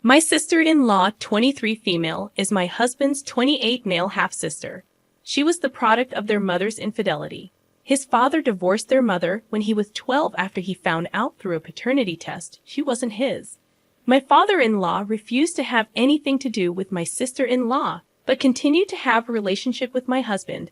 My sister-in-law, 23 female, is my husband's 28 male half-sister. She was the product of their mother's infidelity. His father divorced their mother when he was 12 after he found out through a paternity test she wasn't his. My father-in-law refused to have anything to do with my sister-in-law, but continued to have a relationship with my husband.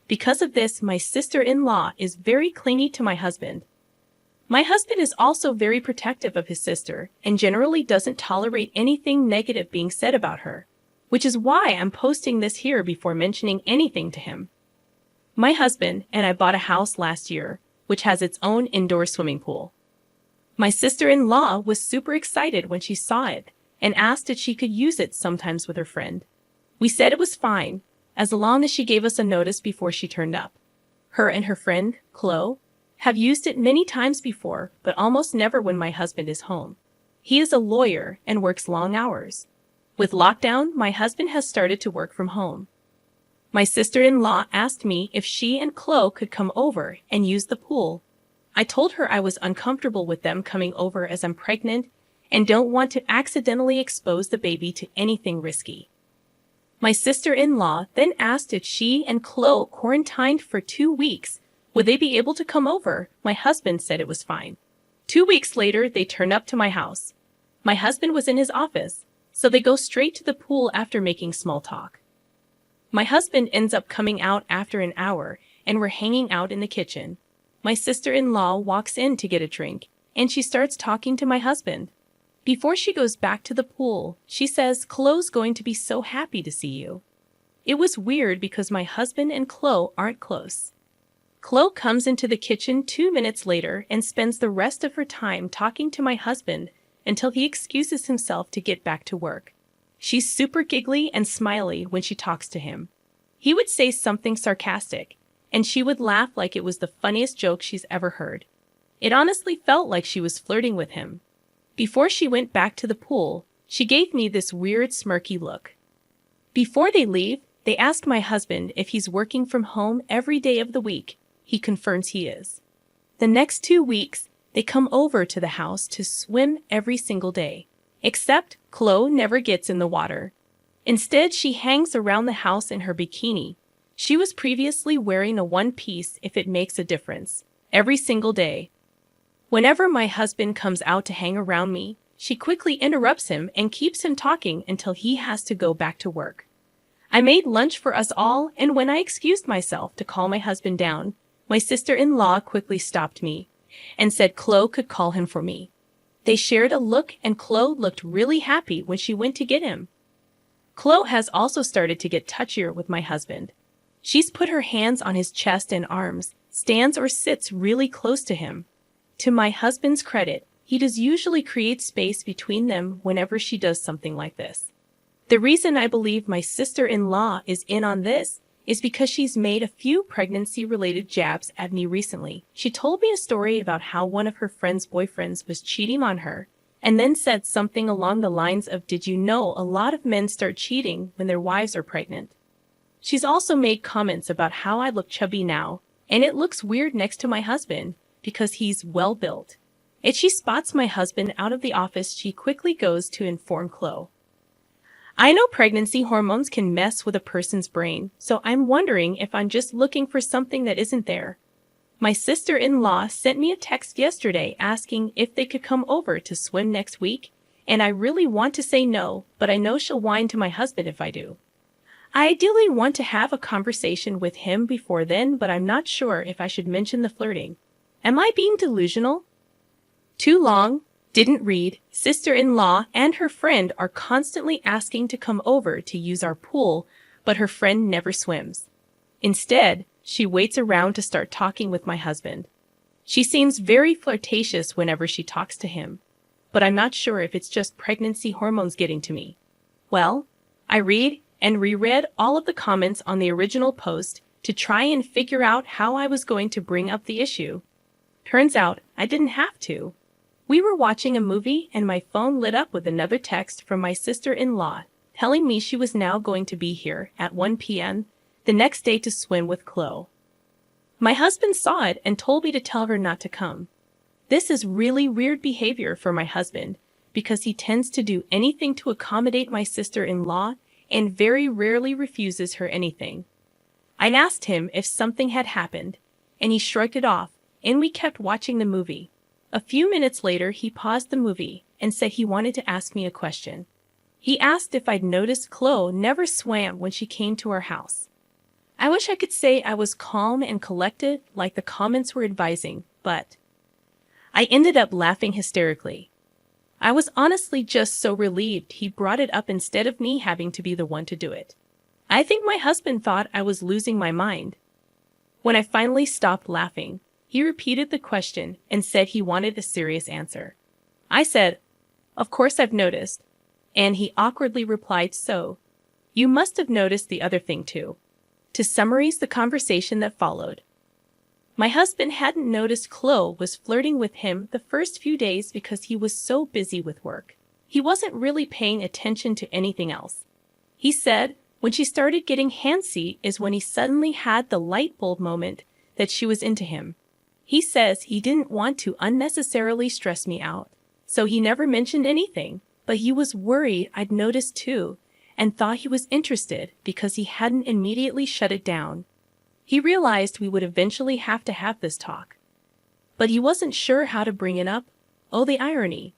Because of this, my sister-in-law is very clingy to my husband. My husband is also very protective of his sister and generally doesn't tolerate anything negative being said about her, which is why I'm posting this here before mentioning anything to him. My husband and I bought a house last year, which has its own indoor swimming pool. My sister-in-law was super excited when she saw it and asked if she could use it sometimes with her friend. We said it was fine, as long as she gave us a notice before she turned up. Her and her friend, Chloe, have used it many times before, but almost never when my husband is home. He is a lawyer and works long hours. With lockdown, my husband has started to work from home. My sister-in-law asked me if she and Chloe could come over and use the pool. I told her I was uncomfortable with them coming over as I'm pregnant and don't want to accidentally expose the baby to anything risky. My sister-in-law then asked if she and Chloe quarantined for 2 weeks. Would they be able to come over? My husband said it was fine. 2 weeks later, they turned up to my house. My husband was in his office, so they go straight to the pool after making small talk. My husband ends up coming out after an hour, and we're hanging out in the kitchen. My sister-in-law walks in to get a drink, and she starts talking to my husband. Before she goes back to the pool, she says, "Chloe's going to be so happy to see you." It was weird because my husband and Chloe aren't close. Chloe comes into the kitchen 2 minutes later and spends the rest of her time talking to my husband until he excuses himself to get back to work. She's super giggly and smiley when she talks to him. He would say something sarcastic, and she would laugh like it was the funniest joke she's ever heard. It honestly felt like she was flirting with him. Before she went back to the pool, she gave me this weird smirky look. Before they leave, they asked my husband if he's working from home every day of the week. He confirms he is. The next 2 weeks, they come over to the house to swim every single day. Except Chloe never gets in the water. Instead, she hangs around the house in her bikini. She was previously wearing a one-piece if it makes a difference, every single day. Whenever my husband comes out to hang around me, she quickly interrupts him and keeps him talking until he has to go back to work. I made lunch for us all, and when I excused myself to call my husband down, my sister-in-law quickly stopped me and said Chloe could call him for me. They shared a look and Chloe looked really happy when she went to get him. Chloe has also started to get touchier with my husband. She's put her hands on his chest and arms, stands or sits really close to him. To my husband's credit, he does usually create space between them whenever she does something like this. The reason I believe my sister-in-law is in on this is because she's made a few pregnancy-related jabs at me recently. She told me a story about how one of her friend's boyfriends was cheating on her, and then said something along the lines of, "Did you know a lot of men start cheating when their wives are pregnant?" She's also made comments about how I look chubby now, and it looks weird next to my husband because he's well-built. If she spots my husband out of the office, she quickly goes to inform Chloe. I know pregnancy hormones can mess with a person's brain, so I'm wondering if I'm just looking for something that isn't there. My sister-in-law sent me a text yesterday asking if they could come over to swim next week, and I really want to say no, but I know she'll whine to my husband if I do. I ideally want to have a conversation with him before then, but I'm not sure if I should mention the flirting. Am I being delusional? Too long. Didn't read. Sister-in-law and her friend are constantly asking to come over to use our pool, but her friend never swims. Instead, she waits around to start talking with my husband. She seems very flirtatious whenever she talks to him, but I'm not sure if it's just pregnancy hormones getting to me. Well, I read and reread all of the comments on the original post to try and figure out how I was going to bring up the issue. Turns out I didn't have to. We were watching a movie and my phone lit up with another text from my sister-in-law telling me she was now going to be here at 1 p.m. the next day to swim with Chloe. My husband saw it and told me to tell her not to come. This is really weird behavior for my husband because he tends to do anything to accommodate my sister-in-law and very rarely refuses her anything. I asked him if something had happened, and he shrugged it off, and we kept watching the movie. A few minutes later, he paused the movie and said he wanted to ask me a question. He asked if I'd noticed Chloe never swam when she came to our house. I wish I could say I was calm and collected like the comments were advising, but I ended up laughing hysterically. I was honestly just so relieved he brought it up instead of me having to be the one to do it. I think my husband thought I was losing my mind. When I finally stopped laughing, he repeated the question and said he wanted a serious answer. I said, "Of course I've noticed," and he awkwardly replied, "So, you must have noticed the other thing too." To summarize the conversation that followed, my husband hadn't noticed Chloe was flirting with him the first few days because he was so busy with work. He wasn't really paying attention to anything else. He said when she started getting handsy is when he suddenly had the light bulb moment that she was into him. He says he didn't want to unnecessarily stress me out, so he never mentioned anything, but he was worried I'd noticed too and thought he was interested because he hadn't immediately shut it down. He realized we would eventually have to have this talk, but he wasn't sure how to bring it up. Oh, the irony.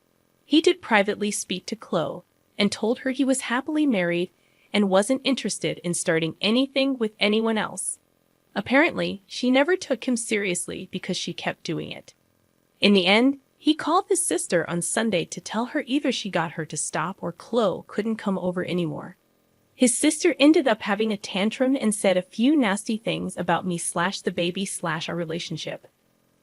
He did privately speak to Chloe and told her he was happily married and wasn't interested in starting anything with anyone else. Apparently, she never took him seriously because she kept doing it. In the end, he called his sister on Sunday to tell her either she got her to stop or Chloe couldn't come over anymore. His sister ended up having a tantrum and said a few nasty things about me / the baby / our relationship.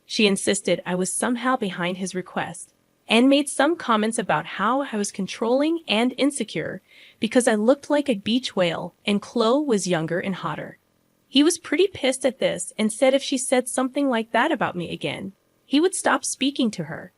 She insisted I was somehow behind his request and made some comments about how I was controlling and insecure because I looked like a beach whale and Chloe was younger and hotter. He was pretty pissed at this and said if she said something like that about me again, he would stop speaking to her.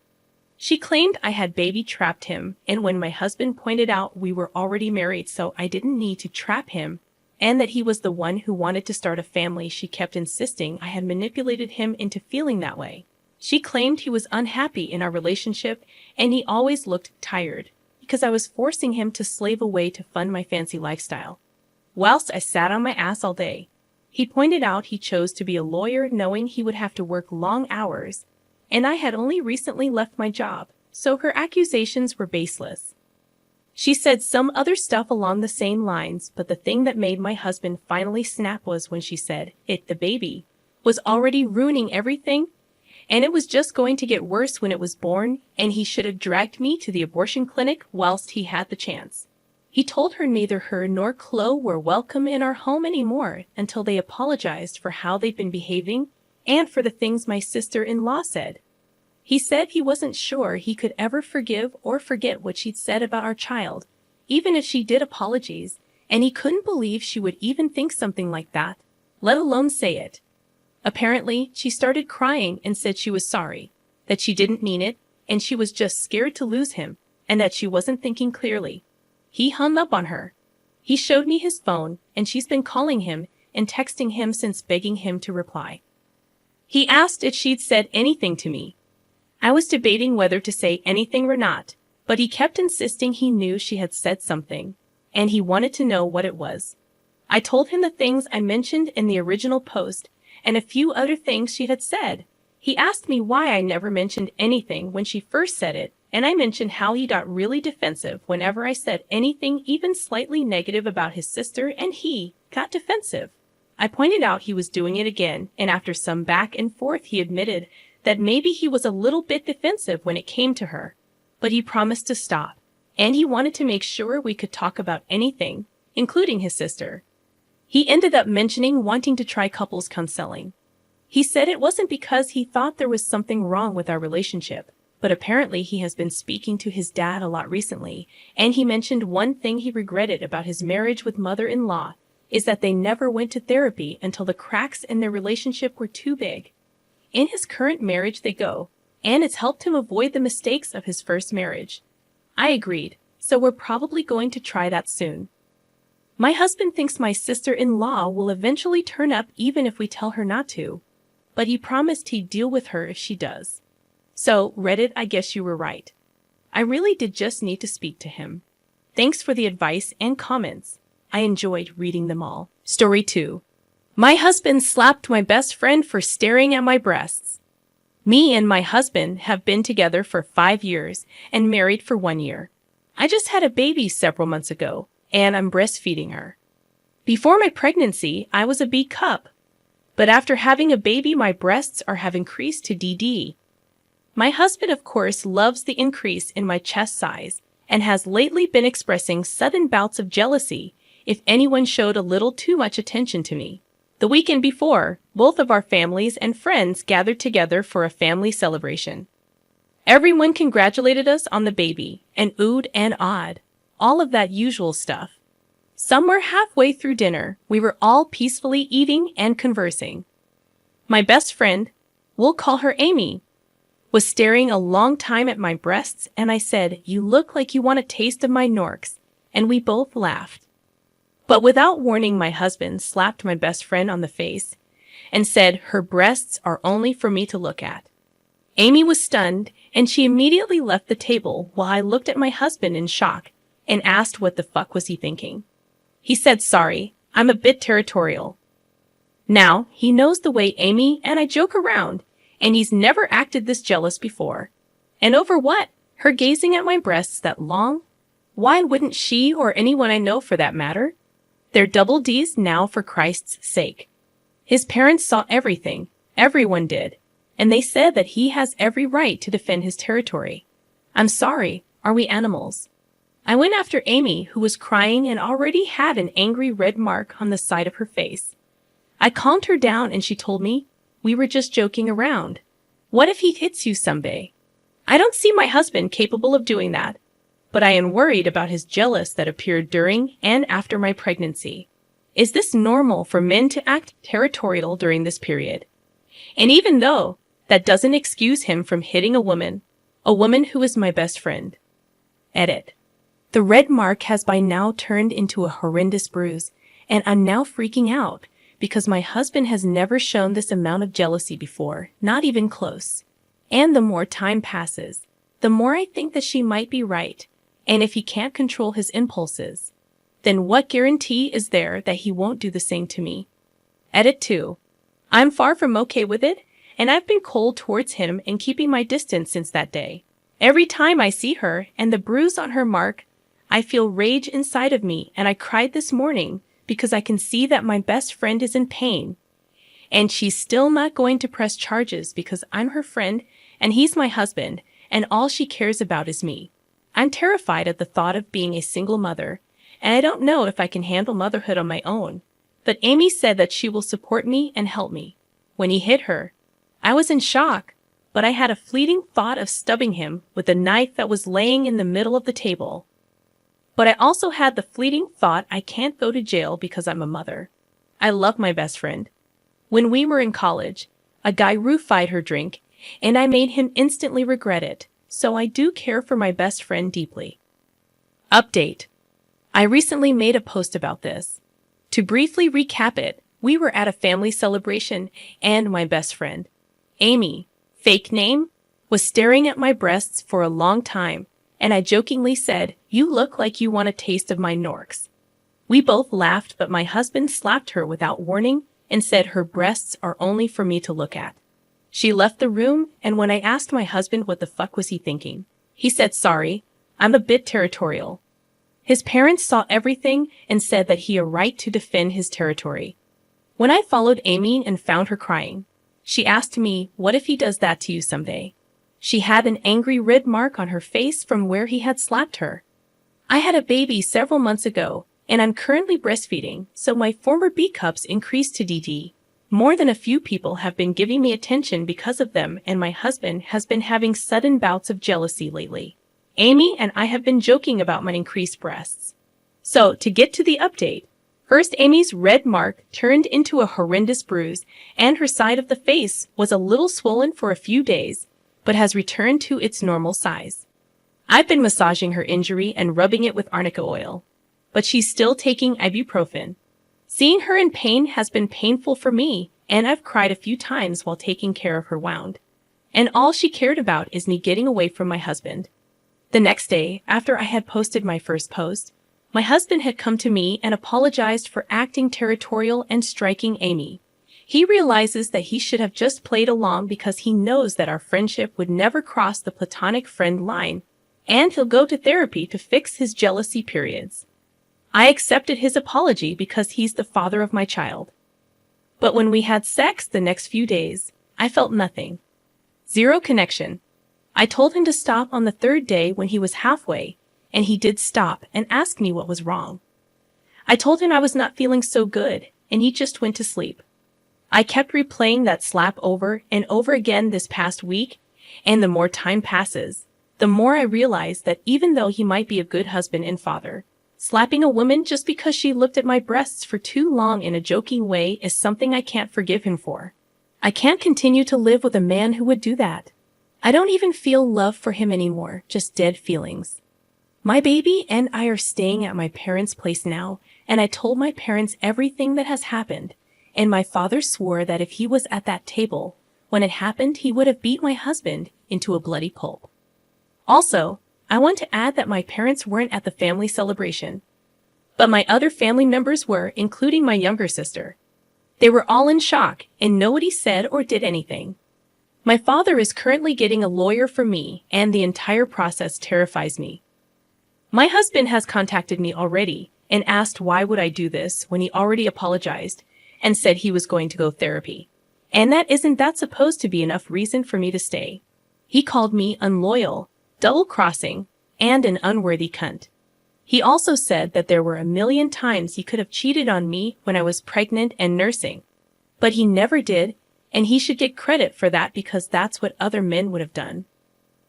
She claimed I had baby trapped him, and when my husband pointed out we were already married so I didn't need to trap him, and that he was the one who wanted to start a family, she kept insisting I had manipulated him into feeling that way. She claimed he was unhappy in our relationship and he always looked tired because I was forcing him to slave away to fund my fancy lifestyle. Whilst I sat on my ass all day, he pointed out he chose to be a lawyer knowing he would have to work long hours, and I had only recently left my job, so her accusations were baseless. She said some other stuff along the same lines, but the thing that made my husband finally snap was when she said the baby was already ruining everything, and it was just going to get worse when it was born, and he should have dragged me to the abortion clinic whilst he had the chance. He told her neither her nor Chloe were welcome in our home anymore until they apologized for how they'd been behaving and for the things my sister-in-law said. He said he wasn't sure he could ever forgive or forget what she'd said about our child, even if she did apologize, and he couldn't believe she would even think something like that, let alone say it. Apparently, she started crying and said she was sorry, that she didn't mean it, and she was just scared to lose him, and that she wasn't thinking clearly. He hung up on her. He showed me his phone, and she's been calling him and texting him since, begging him to reply. He asked if she'd said anything to me. I was debating whether to say anything or not, but he kept insisting he knew she had said something, and he wanted to know what it was. I told him the things I mentioned in the original post and a few other things she had said. He asked me why I never mentioned anything when she first said it, and I mentioned how he got really defensive whenever I said anything even slightly negative about his sister, and he got defensive. I pointed out he was doing it again, and after some back and forth he admitted that maybe he was a little bit defensive when it came to her, but he promised to stop, and he wanted to make sure we could talk about anything, including his sister. He ended up mentioning wanting to try couples counseling. He said it wasn't because he thought there was something wrong with our relationship, but apparently he has been speaking to his dad a lot recently, and he mentioned one thing he regretted about his marriage with mother-in-law is that they never went to therapy until the cracks in their relationship were too big. In his current marriage they go, and it's helped him avoid the mistakes of his first marriage. I agreed, so we're probably going to try that soon. My husband thinks my sister-in-law will eventually turn up even if we tell her not to, but he promised he'd deal with her if she does. So, Reddit, I guess you were right. I really did just need to speak to him. Thanks for the advice and comments. I enjoyed reading them all. Story 2. My husband slapped my best friend for staring at my breasts. Me and my husband have been together for 5 years and married for 1 year. I just had a baby several months ago, and I'm breastfeeding her. Before my pregnancy, I was a B cup. But after having a baby, my breasts have increased to DD. My husband, of course, loves the increase in my chest size and has lately been expressing sudden bouts of jealousy if anyone showed a little too much attention to me. The weekend before, both of our families and friends gathered together for a family celebration. Everyone congratulated us on the baby and oohed and awed, all of that usual stuff. Somewhere halfway through dinner, we were all peacefully eating and conversing. My best friend, we'll call her Amy, was staring a long time at my breasts, and I said, "You look like you want a taste of my Norks," and we both laughed. But without warning, my husband slapped my best friend on the face and said, "Her breasts are only for me to look at." Amy was stunned, and she immediately left the table while I looked at my husband in shock and asked what the fuck was he thinking. He said, "Sorry, I'm a bit territorial." Now, he knows the way Amy and I joke around, and he's never acted this jealous before. And over what? Her gazing at my breasts that long? Why wouldn't she or anyone I know for that matter? They're double D's now, for Christ's sake. His parents saw everything, everyone did, and they said that he has every right to defend his territory. I'm sorry, are we animals? I went after Amy, who was crying and already had an angry red mark on the side of her face. I calmed her down and she told me, "We were just joking around. What if he hits you someday?" I don't see my husband capable of doing that, but I am worried about his jealous that appeared during and after my pregnancy. Is this normal for men to act territorial during this period? And even though that doesn't excuse him from hitting a woman who is my best friend. Edit. The red mark has by now turned into a horrendous bruise, and I'm now freaking out because my husband has never shown this amount of jealousy before, not even close. And the more time passes, the more I think that she might be right. And if he can't control his impulses, then what guarantee is there that he won't do the same to me? Edit 2. I'm far from okay with it, and I've been cold towards him and keeping my distance since that day. Every time I see her and the bruise on her mark, I feel rage inside of me, and I cried this morning because I can see that my best friend is in pain. And she's still not going to press charges because I'm her friend and he's my husband, and all she cares about is me. I'm terrified at the thought of being a single mother, and I don't know if I can handle motherhood on my own. But Amy said that she will support me and help me. When he hit her, I was in shock, but I had a fleeting thought of stabbing him with a knife that was laying in the middle of the table. But I also had the fleeting thought I can't go to jail because I'm a mother. I love my best friend. When we were in college, a guy roofied her drink, and I made him instantly regret it. So I do care for my best friend deeply. Update. I recently made a post about this. To briefly recap it, we were at a family celebration and my best friend, Amy, fake name, was staring at my breasts for a long time, and I jokingly said, "You look like you want a taste of my Norks." We both laughed, but my husband slapped her without warning and said her breasts are only for me to look at. She left the room, and when I asked my husband what the fuck was he thinking, he said, "Sorry, I'm a bit territorial." His parents saw everything and said that he had a right to defend his territory. When I followed Amy and found her crying, she asked me, "What if he does that to you someday?" She had an angry red mark on her face from where he had slapped her. I had a baby several months ago, and I'm currently breastfeeding, so my former B cups increased to DD. More than a few people have been giving me attention because of them, and my husband has been having sudden bouts of jealousy lately. Amy and I have been joking about my increased breasts. So, to get to the update, first Amy's red mark turned into a horrendous bruise, and her side of the face was a little swollen for a few days, but has returned to its normal size. I've been massaging her injury and rubbing it with arnica oil, but she's still taking ibuprofen. Seeing her in pain has been painful for me, and I've cried a few times while taking care of her wound. And all she cared about is me getting away from my husband. The next day, after I had posted my first post, my husband had come to me and apologized for acting territorial and striking Amy. He realizes that he should have just played along because he knows that our friendship would never cross the platonic friend line, and he'll go to therapy to fix his jealousy periods. I accepted his apology because he's the father of my child. But when we had sex the next few days, I felt nothing. Zero connection. I told him to stop on the third day when he was halfway, and he did stop and ask me what was wrong. I told him I was not feeling so good, and he just went to sleep. I kept replaying that slap over and over again this past week, and the more time passes, the more I realize that even though he might be a good husband and father, slapping a woman just because she looked at my breasts for too long in a joking way is something I can't forgive him for. I can't continue to live with a man who would do that. I don't even feel love for him anymore, just dead feelings. My baby and I are staying at my parents' place now, and I told my parents everything that has happened, and my father swore that if he was at that table, when it happened, he would have beat my husband into a bloody pulp. Also, I want to add that my parents weren't at the family celebration, but my other family members were, including my younger sister. They were all in shock, and nobody said or did anything. My father is currently getting a lawyer for me, and the entire process terrifies me. My husband has contacted me already and asked why would I do this when he already apologized and said he was going to go therapy. And isn't that supposed to be enough reason for me to stay? He called me unloyal, double-crossing, and an unworthy cunt. He also said that there were a million times he could have cheated on me when I was pregnant and nursing. But he never did, and he should get credit for that because that's what other men would have done.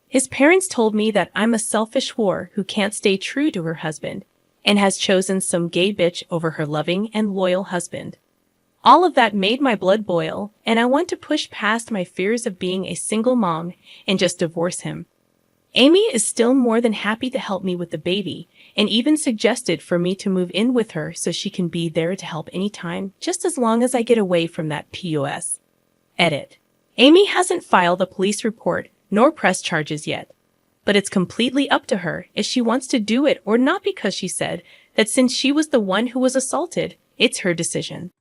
His parents told me that I'm a selfish whore who can't stay true to her husband and has chosen some gay bitch over her loving and loyal husband. All of that made my blood boil, and I want to push past my fears of being a single mom and just divorce him. Amy is still more than happy to help me with the baby, and even suggested for me to move in with her so she can be there to help anytime, just as long as I get away from that POS. Edit. Amy hasn't filed a police report nor press charges yet, but it's completely up to her if she wants to do it or not because she said that since she was the one who was assaulted, it's her decision.